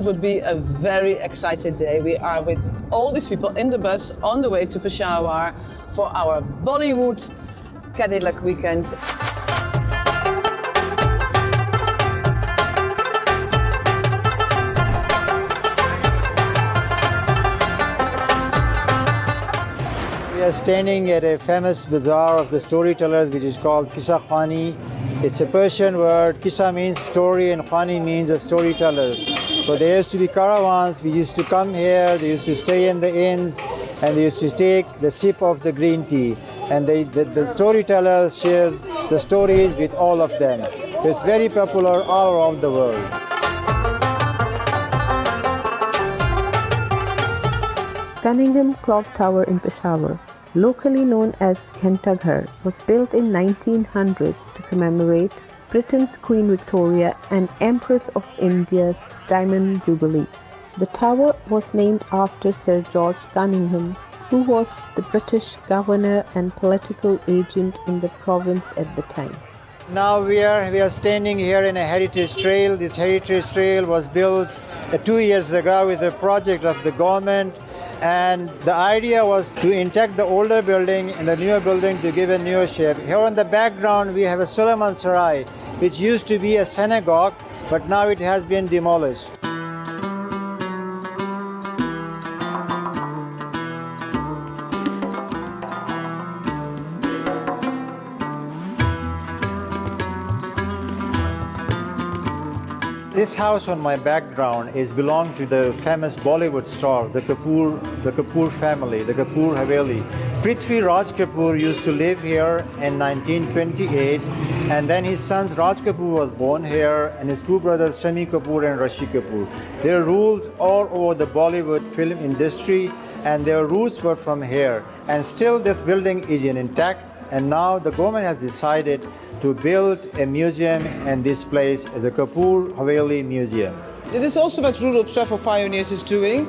it would be a very exciting day. We are with all these people in the bus on the way to Peshawar for our Bollywood Cadillac weekend. We are standing at a famous bazaar of the storytellers which is called Qissa Khawani. It's a Persian word. Qissa means story and Khawani means a storyteller. So there used to be caravans. We used to come here. They used to stay in the inns and they used to take the sip of the green tea. And the storytellers share the stories with all of them. It's very popular all around the world. Cunningham Clock Tower in Peshawar, locally known as ghar, was built in 1900 to commemorate Britain's Queen Victoria and Empress of India's Diamond Jubilee. The tower was named after Sir George Cunningham, who was the British governor and political agent in the province at the time. Now we are standing here in a heritage trail. This heritage trail was built 2 years ago with a project of the government. And the idea was to intact the older building and the newer building to give a newer shape. Here in the background we have a Suleiman Sarai, which used to be a synagogue, but now it has been demolished. This house on my background is belonged to the famous Bollywood stars, the Kapoor family, the Kapoor Haveli. Prithvi Raj Kapoor used to live here in 1928, and then his son Raj Kapoor was born here, and his two brothers Shami Kapoor and Rashi Kapoor. Their roots all over the Bollywood film industry, and their roots were from here. And still this building is intact, and now the government has decided to build a museum in this place as a Kapoor Haveli Museum. It is also what Rural Travel Pioneers is doing.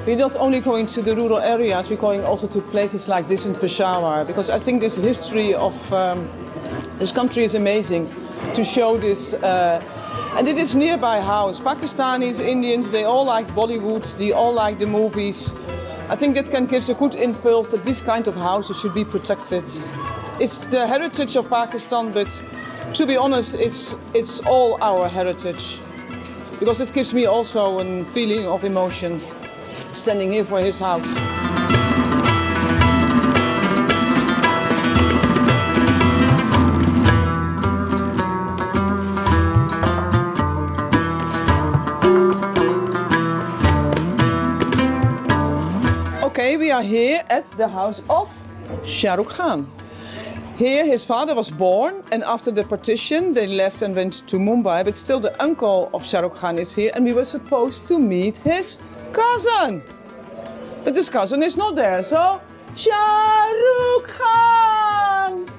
We're not only going to the rural areas, we're going also to places like this in Peshawar, because I think this history of this country is amazing to show this. And it is nearby house. Pakistanis, Indians, they all like Bollywood, they all like the movies. I think that can give a good impulse that this kind of houses should be protected. It's the heritage of Pakistan, but to be honest, it's all our heritage. Because it gives me also a feeling of emotion standing here for his house. Okay, we are here at the house of Shahrukh Khan. Here his father was born, and after the partition they left and went to Mumbai, but still the uncle of Shahrukh Khan is here, and we were supposed to meet his cousin. But his cousin is not there, so Shahrukh Khan!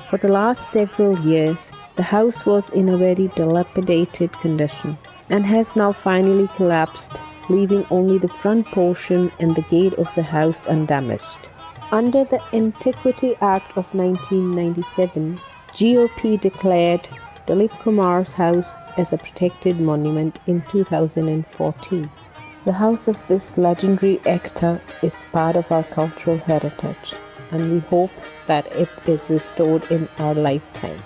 For the last several years, the house was in a very dilapidated condition and has now finally collapsed, leaving only the front portion and the gate of the house undamaged. Under the Antiquity Act of 1997, GOP declared Dilip Kumar's house as a protected monument in 2014. The house of this legendary actor is part of our cultural heritage, and we hope that it is restored in our lifetimes.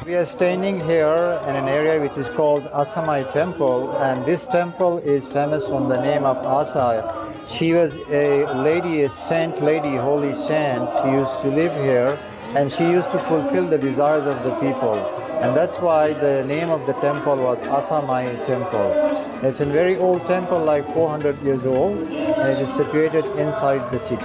We are standing here in an area which is called Asamai Temple, and this temple is famous from the name of Asa. She was a lady, a saint lady, holy saint. She used to live here, and she used to fulfill the desires of the people. And that's why the name of the temple was Asamai Temple. It's a very old temple, like 400 years old, and it is situated inside the city.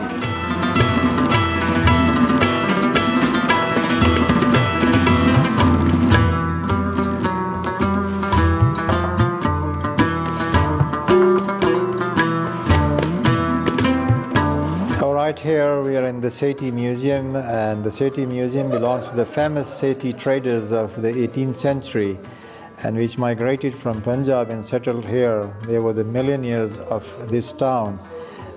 Right here we are in the Sethi Museum, and the Sethi Museum belongs to the famous Sethi traders of the 18th century, and which migrated from Punjab and settled here. They were the millionaires of this town,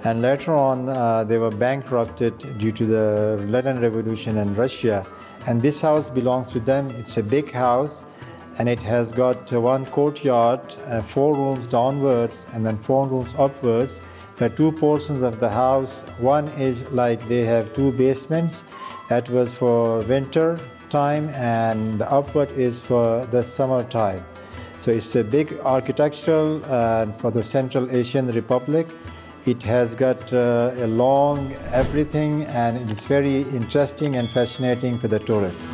and later on they were bankrupted due to the Lenin Revolution in Russia, and this house belongs to them. It's a big house, and it has got one courtyard, 4 rooms downwards and then 4 rooms upwards. There are 2 portions of the house. One is like they have 2 basements. That was for winter time, and the upward is for the summer time. So it's a big architectural for the Central Asian Republic. It has got a long everything, and it is very interesting and fascinating for the tourists.